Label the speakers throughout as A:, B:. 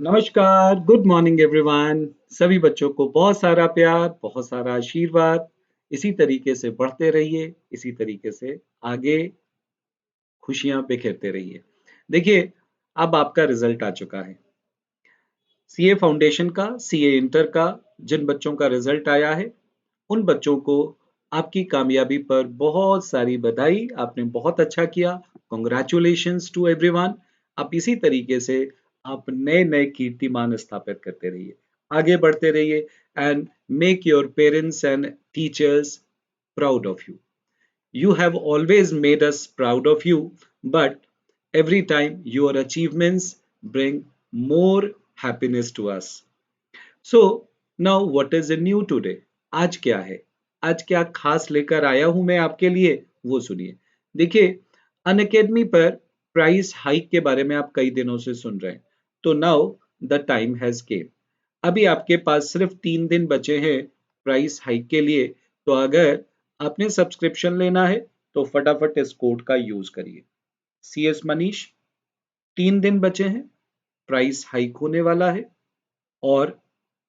A: नमस्कार, good morning everyone. सभी बच्चों को बहुत सारा प्यार, बहुत सारा आशीर्वाद। इसी तरीके से बढ़ते रहिए, इसी तरीके से आगे खुशियां बिखेरते रहिए। देखिए, अब आपका रिजल्ट आ चुका है। सीए फाउंडेशन का, सीए इंटर का जिन बच्चों का रिजल्ट आया है, उन बच्चों को आपकी कामयाबी पर बहुत सारी बधाई। आपने बहुत अच्छा किया। Congratulations to everyone. आप इसी तरीके से आप नए नए कीर्तिमान स्थापित करते रहिए, आगे बढ़ते रहिए and make your parents and teachers proud of you. You have always made us proud of you, but every time your achievements bring more happiness to us. So, now what is new today? आज क्या है? आज क्या खास लेकर आया हूं मैं आपके लिए, वो सुनिए। देखिए, अनअकैडमी पर प्राइस हाइक के बारे में आप कई दिनों से सुन रहे हैं। तो नाउ द टाइम हैज केम। अभी आपके पास सिर्फ 3 दिन बचे हैं प्राइस हाइक के लिए। तो अगर आपने सब्सक्रिप्शन लेना है तो फटाफट इस कोड का यूज करिए, CS मनीष। 3 दिन बचे हैं, प्राइस हाइक होने वाला है और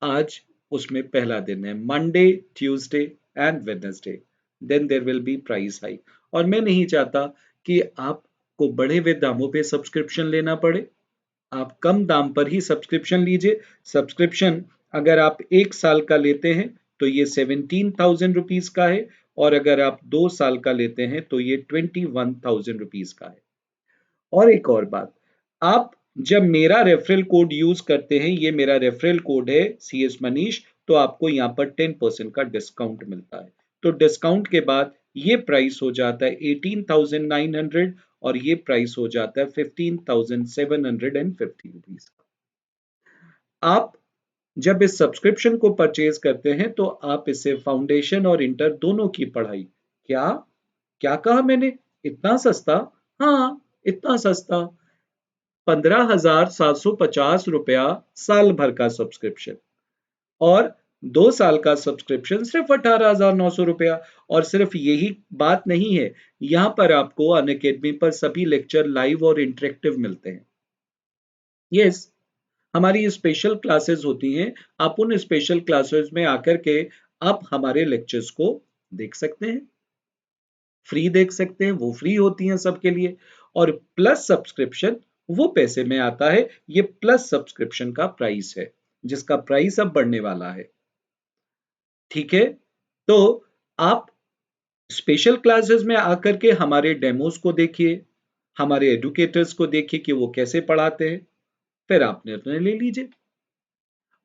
A: आज उसमें पहला दिन है, Monday, Tuesday and Wednesday. Then there will be price hike. और मैं नहीं चाहता कि आपको बढ़े हुए दामों पे सब्सक्रिप्शन लेना पड़े। आप कम दाम पर ही सब्सक्रिप्शन लीजिए। सब्सक्रिप्शन अगर आप 1 साल का लेते हैं तो ये 17,000 रुपीज का है, और अगर आप 2 साल का लेते हैं तो ये 21,000 रुपीज का है। और एक और बात, आप जब मेरा रेफरल कोड यूज करते हैं, ये मेरा रेफरल कोड है CS मनीष, तो आपको यहाँ पर 10% का डिस्काउंट मिलता है। तो डिस्काउंट के बाद ये प्राइस हो जाता है 18,900 और ये प्राइस हो जाता है 15,750 रुपीज। आप जब इस सब्सक्रिप्शन को परचेज करते हैं तो आप इससे फाउंडेशन और इंटर दोनों की पढ़ाई, क्या क्या कहा मैंने, इतना सस्ता? हाँ, इतना सस्ता। 15,750 रुपया साल भर का सब्सक्रिप्शन, और 2 साल का सब्सक्रिप्शन सिर्फ 18,900 रुपया। और सिर्फ यही बात नहीं है, यहाँ पर आपको अनअकैडमी पर सभी लेक्चर लाइव और इंटरेक्टिव मिलते हैं। यस, हमारी स्पेशल क्लासेस होती हैं। आप उन स्पेशल क्लासेस में आकर के आप हमारे लेक्चर्स को देख सकते हैं, फ्री देख सकते हैं। वो फ्री होती हैं सबके लिए। और प्लस सब्सक्रिप्शन वो पैसे में आता है। ये प्लस सब्सक्रिप्शन का प्राइस है, जिसका प्राइस अब बढ़ने वाला है। ठीक है, तो आप स्पेशल क्लासेस में आकर के हमारे डेमोस को देखिए, हमारे एडुकेटर्स को देखिए कि वो कैसे पढ़ाते हैं, फिर आप निर्णय ले लीजिए।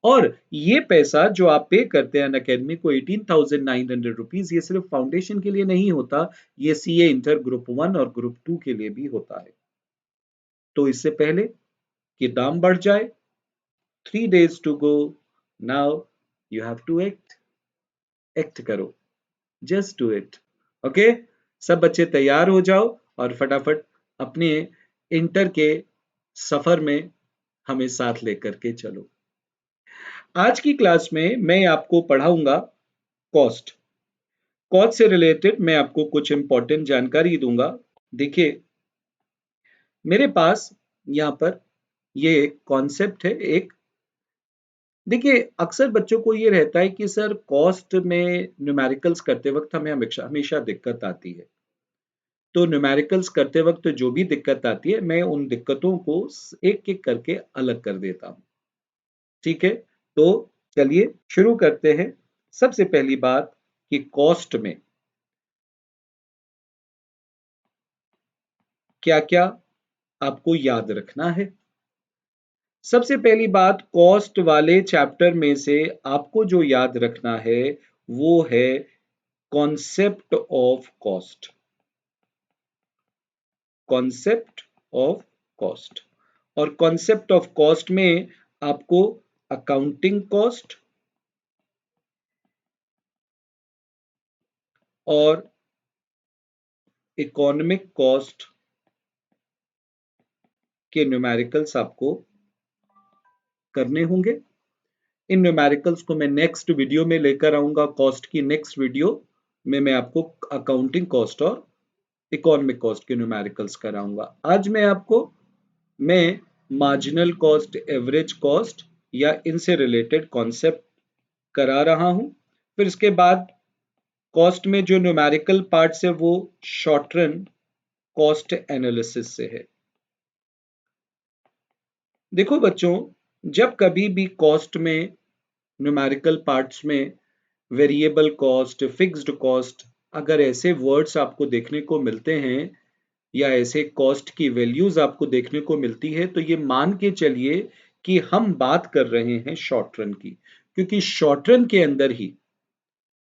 A: और ये पैसा जो आप पे करते हैं अनअकैडमी को, 18,900 रुपीज, ये सिर्फ फाउंडेशन के लिए नहीं होता, ये सीए इंटर ग्रुप 1 और ग्रुप 2 के लिए भी होता है। तो इससे पहले कि दाम बढ़ जाए, 3 days to go, now you have to act. Act करो, जस्ट डू इट। ओके, सब बच्चे तैयार हो जाओ और फटाफट अपने इंटर के सफर में हमें साथ लेकर के चलो। आज की क्लास में मैं आपको पढ़ाऊंगा कॉस्ट। कॉस्ट से रिलेटेड मैं आपको कुछ इंपॉर्टेंट जानकारी दूंगा। देखिए, मेरे पास यहाँ पर ये कॉन्सेप्ट है एक। देखिए, अक्सर बच्चों को ये रहता है कि सर कॉस्ट में न्यूमेरिकल्स करते वक्त हमें हमेशा हमेशा दिक्कत आती है। तो न्यूमेरिकल्स करते वक्त जो भी दिक्कत आती है, मैं उन दिक्कतों को एक एक करके अलग कर देता हूँ। ठीक है, तो चलिए शुरू करते हैं। सबसे पहली बात कि कॉस्ट में क्या क्या आपको याद रखना है। सबसे पहली बात, कॉस्ट वाले चैप्टर में से आपको जो याद रखना है वो है concept of cost. Concept of cost. और कॉन्सेप्ट ऑफ कॉस्ट में आपको अकाउंटिंग कॉस्ट और इकोनॉमिक कॉस्ट के न्यूमेरिकल्स आपको करने होंगे। इन न्यूमेरिकल्स को मैं नेक्स्ट वीडियो में लेकर आऊंगा। कॉस्ट की नेक्स्ट वीडियो में मैं आपको अकाउंटिंग कॉस्ट और इकोनॉमिक कॉस्ट के न्यूमेरिकल्स कराऊंगा। आज मैं आपको मैं मार्जिनल कॉस्ट, एवरेज कॉस्ट या इनसे रिलेटेड कॉन्सेप्ट करा रहा हूं। फिर इसके बाद कॉस्ट में जो न्यूमेरिकल पार्ट्स है वो शॉर्ट रन कॉस्ट एनालिसिस से है। देखो बच्चों, जब कभी भी कॉस्ट में न्यूमेरिकल पार्ट्स में वेरिएबल कॉस्ट, फिक्स्ड कॉस्ट, अगर ऐसे वर्ड्स आपको देखने को मिलते हैं या ऐसे कॉस्ट की वैल्यूज आपको देखने को मिलती है, तो ये मान के चलिए कि हम बात कर रहे हैं शॉर्ट रन की, क्योंकि शॉर्ट रन के अंदर ही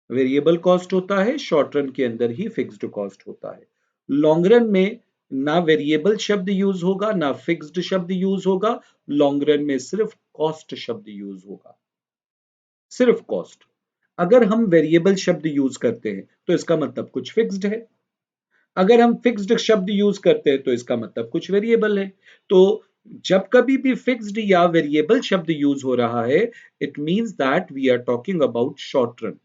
A: वेरिएबल कॉस्ट होता है, शॉर्ट रन के अंदर ही फिक्स्ड कॉस्ट होता है। लॉन्ग रन में ना वेरिएबल शब्द यूज होगा ना फिक्स्ड शब्द यूज होगा, लॉन्ग रन में सिर्फ कॉस्ट शब्द यूज होगा, सिर्फ कॉस्ट। अगर हम वेरिएबल शब्द यूज करते हैं तो इसका मतलब कुछ फिक्स्ड है, अगर हम फिक्स्ड शब्द यूज करते हैं तो इसका मतलब कुछ वेरिएबल है। तो जब कभी भी फिक्स्ड या वेरिएबल शब्द यूज हो रहा है, it means that we are talking about short run.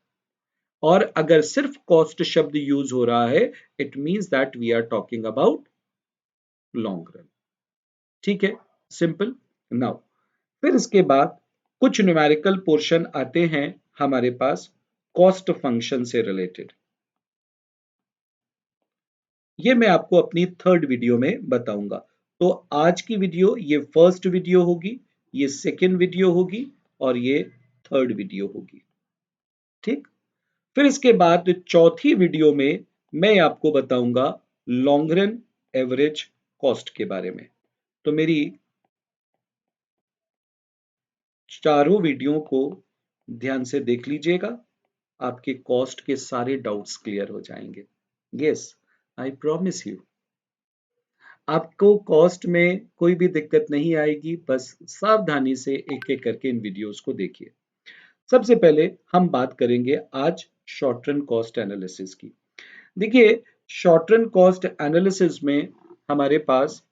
A: और अगर सिर्फ कॉस्ट शब्द यूज हो रहा है, it means that we are talking about long run. ठीक है, सिंपल। नाउ फिर इसके बाद कुछ न्यूमेरिकल पोर्शन आते हैं हमारे पास कॉस्ट फंक्शन से रिलेटेड। ये मैं आपको अपनी थर्ड वीडियो में बताऊंगा। तो आज की वीडियो ये फर्स्ट वीडियो होगी, ये सेकेंड वीडियो होगी और ये थर्ड वीडियो होगी। ठीक। फिर इसके बाद चौथी वीडियो में मैं आपको बताऊंगा लॉन्ग रन एवरेज कॉस्ट के बारे में। तो मेरी चारों वीडियो को ध्यान से देख लीजिएगा, आपके कॉस्ट के सारे डाउट्स क्लियर हो जाएंगे। यस, आई प्रॉमिस यू, आपको कॉस्ट में कोई भी दिक्कत नहीं आएगी। बस सावधानी से एक एक करके इन वीडियोस को देखिए। सबसे पहले हम बात करेंगे आज शॉर्ट रन कॉस्ट एनालिसिस की। देखिए, शॉर्ट रन कॉस्ट एनालिसिस में हमारे पास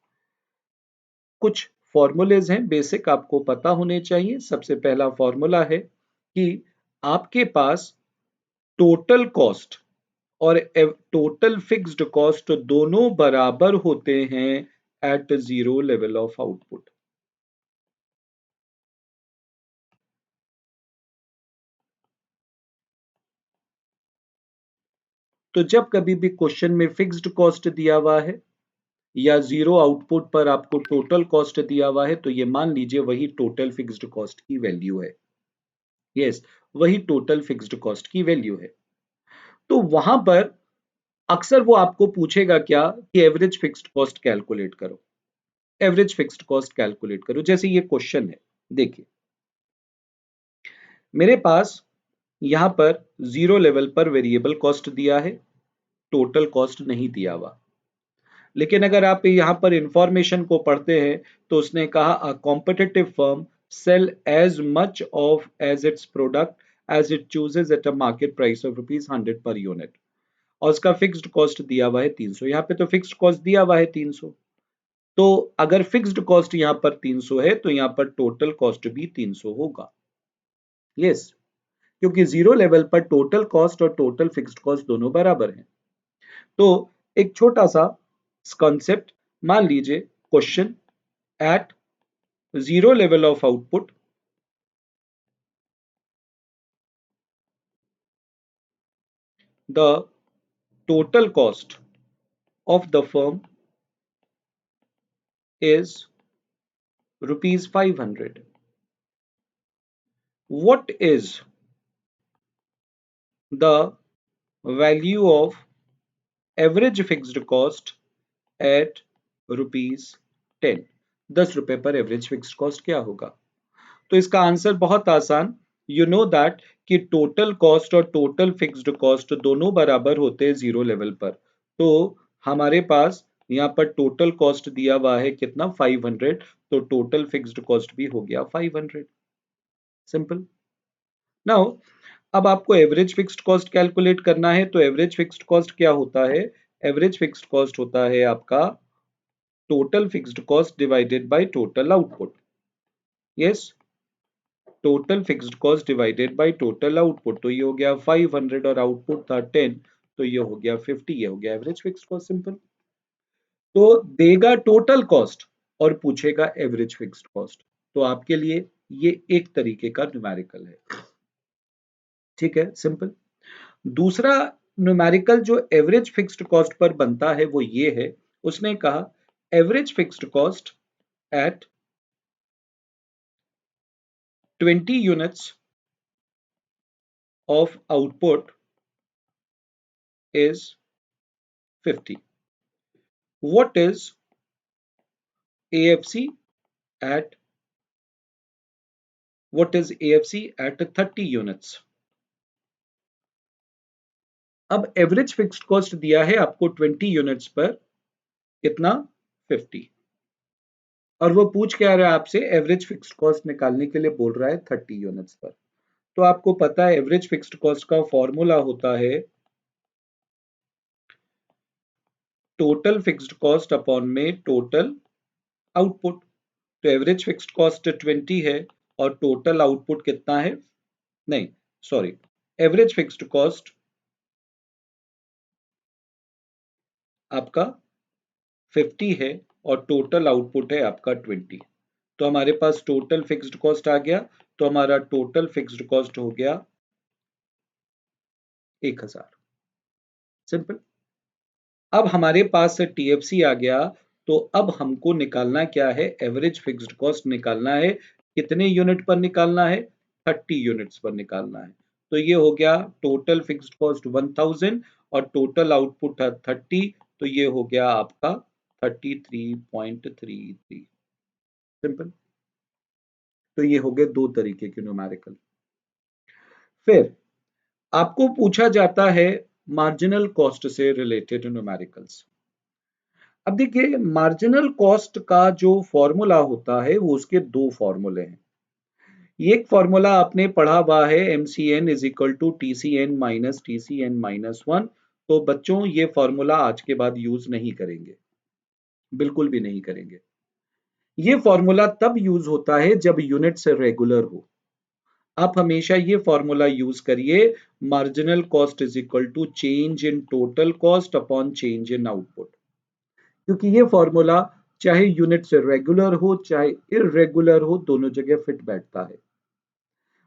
A: कुछ फॉर्मूलेज हैं, बेसिक आपको पता होने चाहिए। सबसे पहला फॉर्मूला है कि आपके पास टोटल कॉस्ट और टोटल फिक्स्ड कॉस्ट दोनों बराबर होते हैं at zero level of output. तो जब कभी भी क्वेश्चन में फिक्स्ड कॉस्ट दिया हुआ है या जीरो आउटपुट पर आपको टोटल कॉस्ट दिया हुआ है, तो ये मान लीजिए वही टोटल फिक्स्ड कॉस्ट की वैल्यू है। यस, वही टोटल फिक्स्ड कॉस्ट की वैल्यू है। तो वहां पर अक्सर वो आपको पूछेगा क्या कि एवरेज फिक्स्ड कॉस्ट कैलकुलेट करो, एवरेज फिक्स्ड कॉस्ट कैलकुलेट करो। जैसे ये क्वेश्चन है, देखिए मेरे पास यहां पर जीरो लेवल पर वेरिएबल कॉस्ट दिया है, टोटल कॉस्ट नहीं दिया हुआ। लेकिन अगर आप यहाँ पर इंफॉर्मेशन को पढ़ते हैं तो उसने कहा a competitive firm sell as much of as its product as it chooses at a market price of ₹100 per unit, और उसका फिक्स्ड कॉस्ट दिया हुआ है 300। यहाँ पे तो फिक्स्ड कॉस्ट दिया हुआ है 300। तो अगर फिक्स्ड कॉस्ट यहाँ पर 300 है तो यहाँ पर टोटल कॉस्ट भी 300 होगा। यस, क्योंकि जीरो लेवल पर टोटल कॉस्ट और टोटल फिक्स्ड कॉस्ट दोनों बराबर हैं। तो एक छोटा सा कॉन्सेप्ट मान लीजिए, question at zero level of output, the total cost of the firm is rupees 500. What is the value of average fixed cost at rupees 10? 10 रुपए पर एवरेज फिक्स्ड कॉस्ट क्या होगा? तो इसका आंसर बहुत आसान, यू नो दैट कि total cost और टोटल फिक्स्ड कॉस्ट दोनों बराबर होते हैं जीरो लेवल पर। तो हमारे पास यहाँ पर टोटल कॉस्ट दिया हुआ है कितना, 500, तो टोटल फिक्स्ड कॉस्ट भी हो गया 500। सिंपल। नाउ अब आपको एवरेज फिक्स्ड कॉस्ट कैलकुलेट करना है, तो एवरेज फिक्स्ड कॉस्ट क्या होता है? एवरेज फिक्स्ड कॉस्ट होता है आपका total fixed cost divided by total output. Yes, total fixed cost divided by total output. तो ये हो गया 500 और आउटपुट था 10, तो ये हो गया 50, ये हो गया एवरेज फिक्स्ड कॉस्ट। सिंपल। तो देगा टोटल कॉस्ट, और पूछेगा एवरेज फिक्स्ड कॉस्ट। तो आपके लिए ये एक तरीके का न्यूमेरिकल है। ठीक है, सिंपल। दूसरा न्यूमेरिकल जो एवरेज फिक्स्ड कॉस्ट पर बनता है वो ये है, उसने कहा average fixed cost at 20 units of output is 50. What is AFC at what is AFC at 30 units? अब एवरेज फिक्स्ड कॉस्ट दिया है आपको 20 यूनिट्स पर, कितना? 50। और वो पूछ क्या रहा है आपसे, एवरेज फिक्स्ड कॉस्ट निकालने के लिए बोल रहा है 30 यूनिट्स पर। तो आपको पता है एवरेज फिक्स्ड कॉस्ट का फॉर्मूला होता है टोटल फिक्स्ड कॉस्ट अपॉन में टोटल आउटपुट। तो एवरेज फिक्स्ड कॉस्ट 20 है और टोटल आउटपुट कितना है? नहीं, सॉरी, एवरेज फिक्स्ड कॉस्ट आपका 50 है और टोटल आउटपुट है आपका 20। तो हमारे पास टोटल फिक्स्ड कॉस्ट आ गया। तो हमारा टोटल फिक्स्ड कॉस्ट हो गया 1000। सिंपल। अब हमारे पास टीएफसी आ गया। तो अब हमको निकालना क्या है? एवरेज फिक्स्ड कॉस्ट निकालना है। कितने यूनिट पर निकालना है? 30 यूनिट्स पर निकालना है। तो ये हो गया टोटल फिक्स्ड कॉस्ट 1000 और टोटल आउटपुट है 30। तो ये हो गया आपका 33.33। सिंपल। तो ये हो गए दो तरीके के न्यूमेरिकल। फिर आपको पूछा जाता है मार्जिनल कॉस्ट से रिलेटेड न्यूमेरिकल्स। अब देखिए, मार्जिनल कॉस्ट का जो फॉर्मूला होता है वो उसके दो फॉर्मूले हैं। एक फॉर्मूला आपने पढ़ा हुआ है, MCN is equal to TCN minus TCN minus 1। तो बच्चों ये फॉर्मूला आज के बाद यूज नहीं करेंगे, बिल्कुल भी नहीं करेंगे। ये फॉर्मूला तब यूज होता है जब यूनिट से रेगुलर हो। आप हमेशा ये फॉर्मूला यूज करिए, marginal cost is equal to change in total cost upon change in output. क्योंकि ये फॉर्मूला चाहे यूनिट से रेगुलर हो चाहे इरेगुलर हो, दोनों जगह फिट बैठता है।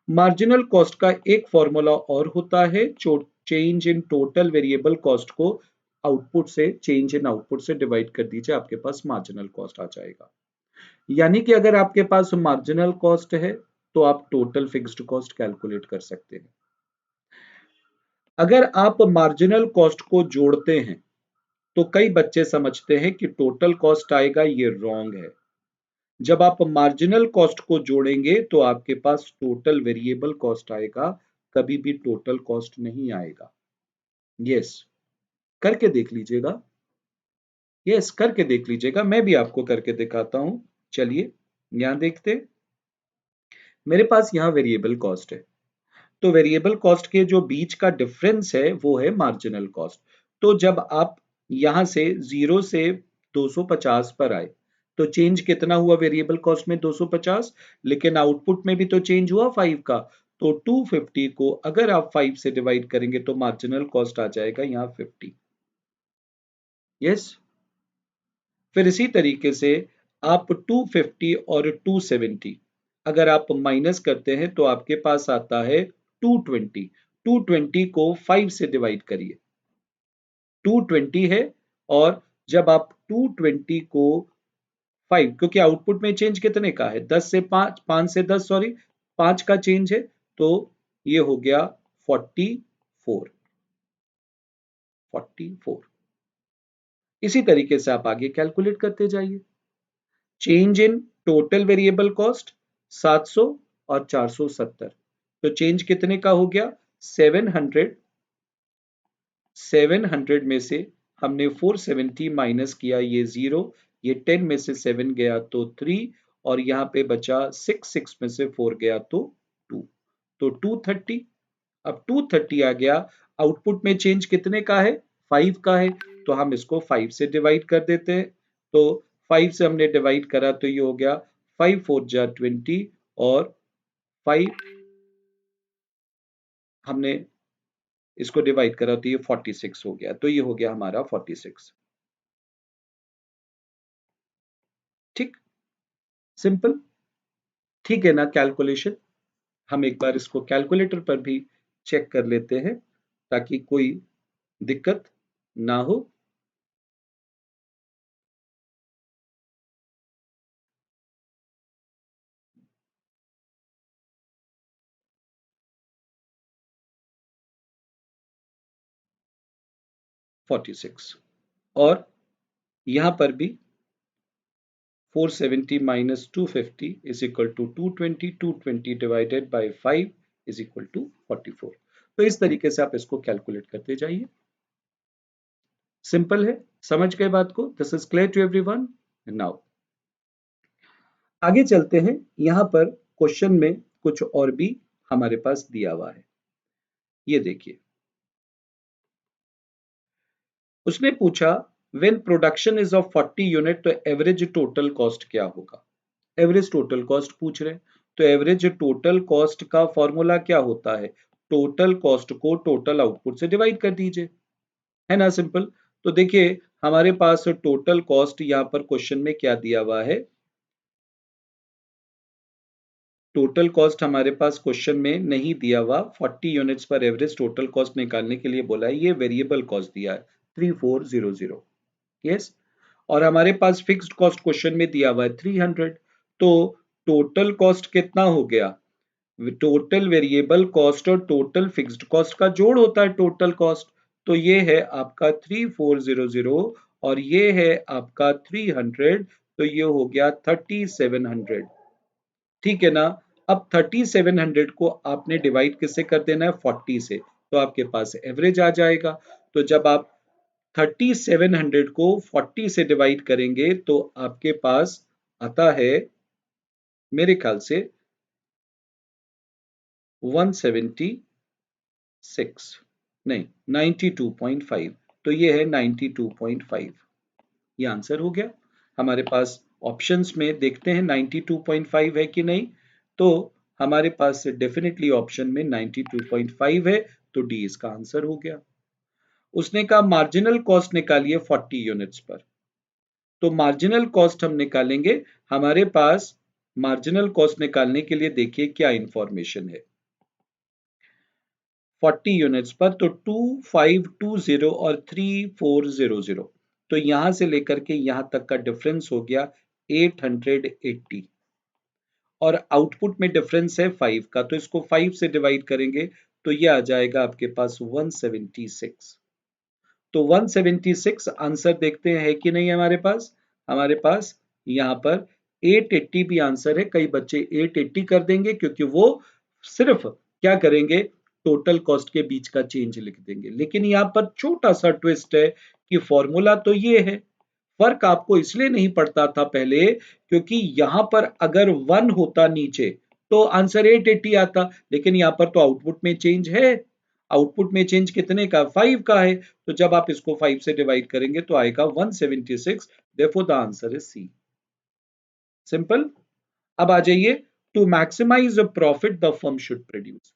A: मार्जिनल कॉस्ट का एक फॉर्मूला और होता है, change in total variable cost को आउटपुट से, चेंज इन आउटपुट से डिवाइड कर दीजिए, आपके पास मार्जिनल कॉस्ट आ जाएगा। यानी कि अगर आपके पास मार्जिनल कॉस्ट है तो आप टोटल फिक्स्ड कॉस्ट कैलकुलेट कर सकते हैं। अगर आप मार्जिनल कॉस्ट को जोड़ते हैं तो कई बच्चे समझते हैं कि टोटल कॉस्ट आएगा, ये रॉन्ग है। जब आप मार्जिनल कॉस्ट को जोड़ेंगे तो आपके पास टोटल वेरिएबल कॉस्ट आएगा, कभी भी टोटल कॉस्ट नहीं आएगा। यस, करके देख लीजिएगा। यस, करके देख लीजिएगा, मैं भी आपको करके दिखाता हूं। चलिए यहां देखते हैं। मेरे पास यहाँ वेरिएबल कॉस्ट है, तो वेरिएबल कॉस्ट के जो बीच का डिफरेंस है वो है मार्जिनल कॉस्ट। तो जब आप यहां से 0 से 250 पर आए तो चेंज कितना हुआ वेरिएबल कॉस्ट में? 250। लेकिन आउटपुट में भी तो चेंज हुआ 5 का। तो 250 को अगर आप 5 से डिवाइड करेंगे तो मार्जिनल कॉस्ट आ जाएगा यहाँ 50। यस। फिर इसी तरीके से आप 250 और 270 अगर आप माइनस करते हैं तो आपके पास आता है 220। 220 को 5 से डिवाइड करिए, 220 है। और जब आप 220 को 5, क्योंकि आउटपुट में चेंज कितने का है? 10 से 5, 5 से 10, सॉरी, 5 का चेंज है। तो ये हो गया 44। 44। इसी तरीके से आप आगे कैलकुलेट करते जाइए। Change in total variable cost 700 और 470। तो चेंज कितने का हो गया? 700। 700 में से हमने 470 माइनस किया, ये 0। ये 10 में से 7 गया तो 3। और यहाँ पे बचा 6, 6 में से 4 गया तो 2। तो 230। अब 230 आ गया। आउटपुट में चेंज कितने का है? 5 का है। तो हम इसको 5 से डिवाइड कर देते हैं। तो 5 से हमने डिवाइड करा तो ये हो गया 5 4 जा 20 और 5 हमने इसको डिवाइड करा तो ये 46 हो गया। तो ये हो गया हमारा 46। ठीक। सिंपल, ठीक है ना कैलकुलेशन। हम एक बार इसको कैलकुलेटर पर भी चेक कर लेते हैं ताकि कोई दिक्कत ना हो। फोर्टी सिक्स, और यहां पर भी 470 minus 250 is equal to 220, 220 divided by 5 is equal to 44। तो इस तरीके से आप इसको कैलकुलेट करते जाइए। सिंपल है, समझ गए बात को? This is clear to everyone now. आगे चलते हैं, यहां पर क्वेश्चन में कुछ और भी हमारे पास दिया हुआ है। ये देखिए, उसने पूछा when production is of 40 unit तो एवरेज टोटल कॉस्ट क्या होगा। एवरेज टोटल कॉस्ट पूछ रहे हैं, तो एवरेज टोटल कॉस्ट का फॉर्मूला क्या होता है? टोटल कॉस्ट को टोटल आउटपुट से डिवाइड कर दीजिए, है ना सिंपल। तो देखिए, हमारे पास टोटल कॉस्ट यहाँ पर क्वेश्चन में क्या दिया हुआ है? टोटल कॉस्ट हमारे पास क्वेश्चन में नहीं दिया हुआ। 40 यूनिट्स पर एवरेज टोटल कॉस्ट निकालने के लिए बोला है, ये वेरिएबल कॉस्ट दिया है 3400। यस, और हमारे पास फिक्स्ड कॉस्ट क्वेश्चन में दिया हुआ है 300। तो टोटल कॉस्ट कितना हो गया? टोटल वेरिएबल कॉस्ट और टोटल फिक्स्ड कॉस्ट का जोड़ होता है टोटल कॉस्ट। तो ये है आपका 3400 और ये है आपका 300, तो ये हो गया 3700। ठीक है ना। अब 3700 को आपने डिवाइड किससे कर देना है? 40 से, तो आपके पास एवरेज आ जाएगा। तो जब आप 3700 को 40 से डिवाइड करेंगे तो आपके पास आता है मेरे ख्याल से 176, नहीं 92.5। तो ये है 92.5, ये आंसर हो गया हमारे पास। ऑप्शंस में देखते हैं 92.5 है कि नहीं, तो हमारे पास डेफिनेटली ऑप्शन में 92.5 है, तो डी इसका आंसर हो गया। उसने कहा मार्जिनल कॉस्ट निकालिए 40 यूनिट्स पर। तो मार्जिनल कॉस्ट हम निकालेंगे, हमारे पास मार्जिनल कॉस्ट निकालने के लिए देखिए क्या इंफॉर्मेशन है। 40 यूनिट्स पर तो 2520 और 3400, तो यहां से लेकर के यहां तक का डिफरेंस हो गया 880, और आउटपुट में डिफरेंस है 5 का, तो इसको 5 से डिवाइड करेंगे तो ये आ जाएगा आपके पास 176। तो 176 आंसर देखते हैं है कि नहीं हमारे पास यहाँ पर 880 भी आंसर है। कई बच्चे 880 कर देंगे क्योंकि वो सिर्फ क्या करेंगे, टोटल कॉस्ट के बीच का चेंज लिख देंगे। लेकिन यहाँ पर छोटा सा ट्विस्ट है कि फॉर्मूला तो ये है, फर्क आपको इसलिए नहीं पड़ता था पहले क्योंकि यहां पर अगर 1 होता नीचे तो आंसर 880 आता, लेकिन यहां पर तो आउटपुट में चेंज है। आउटपुट में चेंज कितने का? 5 का है। तो जब आप इसको 5 से डिवाइड करेंगे तो आएगा 176, therefore the answer is C. Simple. अब आ जाइए, to maximize profit the firm should produce.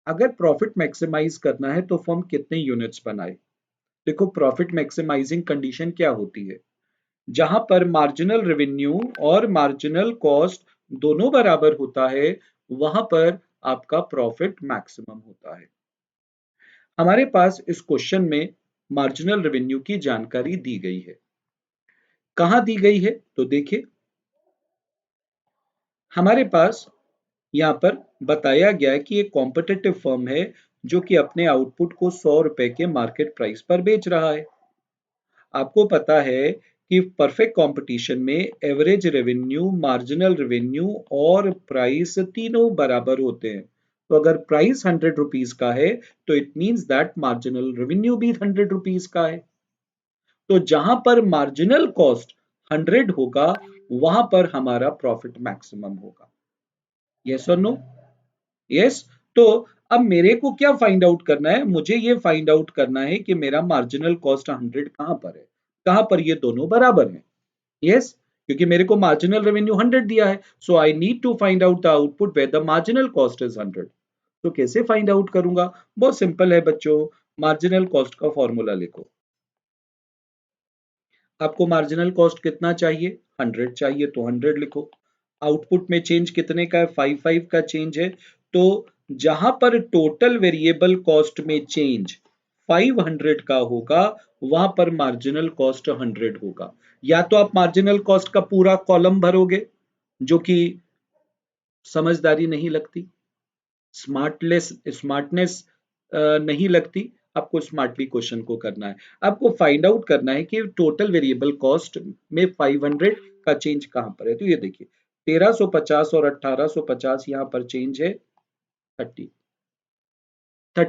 A: अगर प्रॉफिट मैक्सिमाइज करना है तो फर्म कितने यूनिट्स बनाए? देखो, प्रॉफिट मैक्सिमाइजिंग कंडीशन क्या होती है? जहां पर मार्जिनल रेवेन्यू और मार्जिनल कॉस्ट दोनों बराबर होता है, वहां पर आपका प्रॉफिट मैक्सिमम होता है। हमारे पास इस क्वेश्चन में मार्जिनल रेवेन्यू की जानकारी दी गई है। कहां दी गई है? तो देखिए, हमारे पास यहां पर बताया गया है कि एक कॉम्पिटिटिव फर्म है जो कि अपने आउटपुट को 100 रुपए के मार्केट प्राइस पर बेच रहा है। आपको पता है कि परफेक्ट कंपटीशन में एवरेज रेवेन्यू, मार्जिनल रेवेन्यू और प्राइस तीनों बराबर होते हैं। तो अगर प्राइस 100 रुपीज का है तो it means that marginal revenue भी 100 रुपीज का है। तो जहां पर मार्जिनल कॉस्ट 100 होगा वहां पर हमारा प्रॉफिट मैक्सिमम होगा। यस और नो? यस। तो अब मेरे को क्या फाइंड आउट करना है? मुझे ये फाइंड आउट करना है कि मेरा मार्जिनल कॉस्ट 100 कहां पर है, कहां पर ये दोनों बराबर हैं। यस, क्योंकि मेरे को मार्जिनल रेवेन्यू 100 दिया है, so I need to find out the output where the marginal cost is 100। तो कैसे फाइंड आउट करूंगा? बहुत सिंपल है बच्चों, मार्जिनल कॉस्ट का फॉर्मूला लिखो। आपको मार्जिनल कॉस्ट कितना चाहिए? 100 चाहिए तो 100 लिखो। आउटपुट में चेंज कितने का है, 55 का चेंज है। तो जहां पर टोटल वेरिएबल कॉस्ट में चेंज 500 का होगा, वहां पर मार्जिनल कॉस्ट 100 होगा। या तो आप मार्जिनल कॉस्ट का पूरा कॉलम भरोगे, जो कि समझदारी नहीं लगती, स्मार्टनेस नहीं लगती। आपको स्मार्टली क्वेश्चन को करना है। आपको फाइंड आउट करना है कि टोटल वेरिएबल कॉस्ट में 500 का चेंज कहां पर है। तो ये देखिए 1350 और 1850 यहां पर चेंज है 30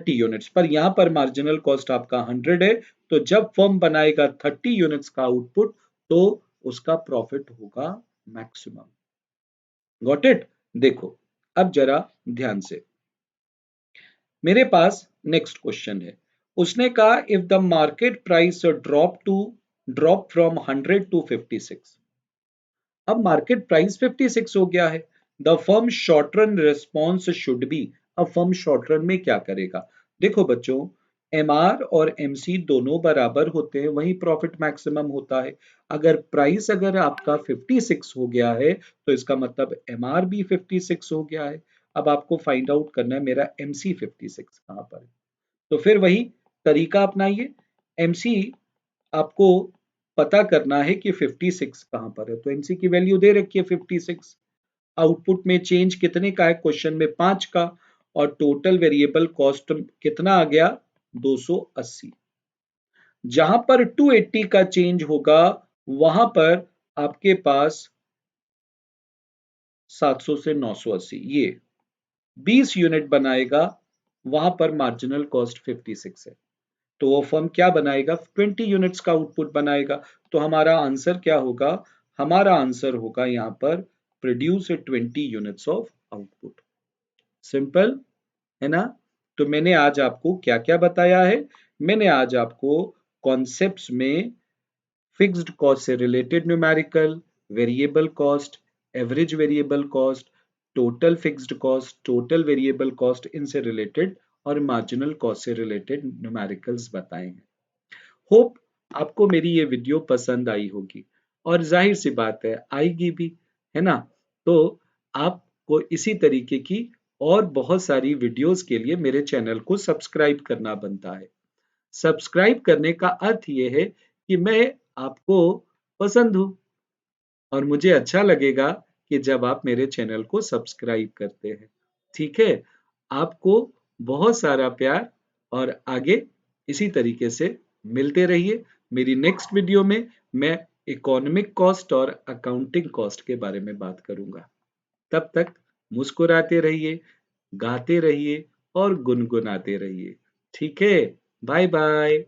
A: यूनिट्स पर, यहां पर मार्जिनल कॉस्ट आपका 100 है। तो जब फर्म बनाएगा 30 यूनिट्स का आउटपुट, तो उसका प्रॉफिट होगा मैक्सिमम। Got it. देखो अब जरा ध्यान से, मेरे पास नेक्स्ट क्वेश्चन है। उसने कहा if the market price drop from 100 to 56। अब मार्केट प्राइस 56 हो गया है। The firm short run response should be. अब फर्म शॉर्ट रन में क्या करेगा? देखो बच्चों, एमआर और एमसी दोनों बराबर होते हैं, वही प्रॉफिट मैक्सिमम होता है। अगर आपका 56 हो गया है, तो इसका मतलब एमआर भी 56 हो गया है। अब आपको फाइंड आउट करना है मेरा एमसी 56 कहां पर है। तो फिर वही तरीका अपनाइए। एमसी आपको पता करना है कि 56 कहां पर है। तो एमसी की वैल्यू दे रखी है 56। आउटपुट में चेंज कितने का है? क्वेश्चन में 5 का। और टोटल वेरिएबल कॉस्ट कितना आ गया? 280। जहां पर 280 का चेंज होगा, वहां पर आपके पास 700 से 980 ये 20 यूनिट बनाएगा, वहां पर मार्जिनल कॉस्ट 56 है। तो वो फर्म क्या बनाएगा? 20 यूनिट्स का आउटपुट बनाएगा। तो हमारा आंसर क्या होगा? हमारा आंसर होगा यहां पर produce 20 units of output. Simple है ना? तो मैंने आज आपको क्या क्या बताया है? मैंने आज आपको कॉन्सेप्ट्स में फिक्स्ड कॉस्ट से related numerical, variable cost, average variable cost, total fixed cost, total variable cost, इनसे रिलेटेड और मार्जिनल कॉस्ट से रिलेटेड न्यूमेरिकल्स बताए हैं। होप आपको मेरी ये वीडियो पसंद आई होगी, और जाहिर सी बात है आएगी भी, है ना? तो आपको इसी तरीके की और बहुत सारी वीडियोस के लिए मेरे चैनल को सब्सक्राइब करना बनता है। सब्सक्राइब करने का अर्थ ये है कि मैं आपको पसंद हूं, और मुझे अच्छा लगेगा कि जब आप मेरे चैनल को सब्सक्राइब करते हैं। ठीक है? आपको बहुत सारा प्यार, और आगे इसी तरीके से मिलते रहिए। मेरी नेक्स्ट वीडियो में मैं इकोनॉमिक कॉस्ट और अकाउंटिंग कॉस्ट के बारे में बात करूंगा। तब तक मुस्कुराते रहिए, गाते रहिए और गुनगुनाते रहिए। ठीक है? Bye bye.